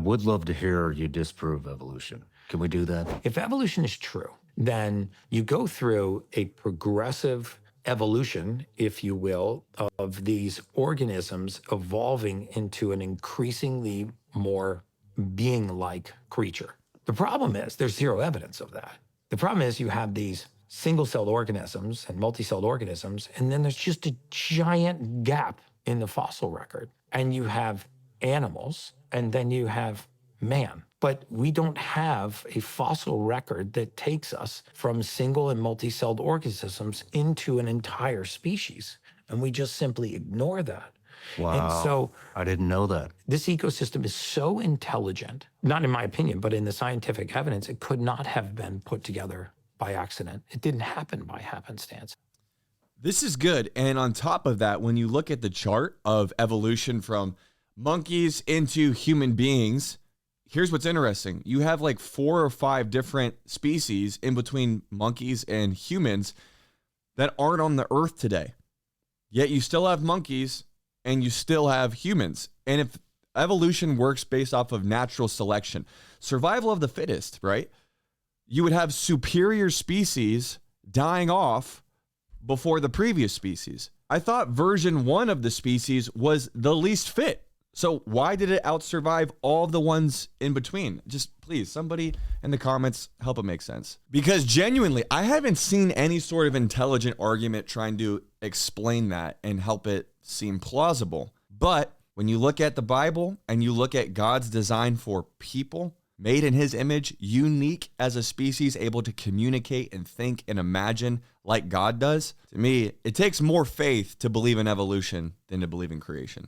Would love to hear you disprove evolution. Can we do that? If evolution is true, then you go through a progressive evolution, if you will, of these organisms evolving into an increasingly more being-like creature. The problem is there's zero evidence of that. The problem is you have these single-celled organisms and multi-celled organisms, and then there's just a giant gap in the fossil record. And you have animals, and then you have man. But we don't have a fossil record that takes us from single and multi-celled organisms into an entire species. And we just simply ignore that. Wow. And so I didn't know that. this ecosystem is so intelligent, not in my opinion, but in the scientific evidence, it could not have been put together by accident. It didn't happen by happenstance. This is good. And on top of that, when you look at the chart of evolution from monkeys into human beings, here's what's interesting. You have like 4 or 5 different species in between monkeys and humans that aren't on the earth today. Yet you still have monkeys and you still have humans. And if evolution works based off of natural selection, survival of the fittest, right? You would have superior species dying off before the previous species. I thought version 1 of the species was the least fit. So why did it outsurvive all of the ones in between? Just please, somebody in the comments, help it make sense. Because genuinely, I haven't seen any sort of intelligent argument trying to explain that and help it seem plausible. But when you look at the Bible and you look at God's design for people, made in his image, unique as a species, able to communicate and think and imagine like God does, to me, it takes more faith to believe in evolution than to believe in creation.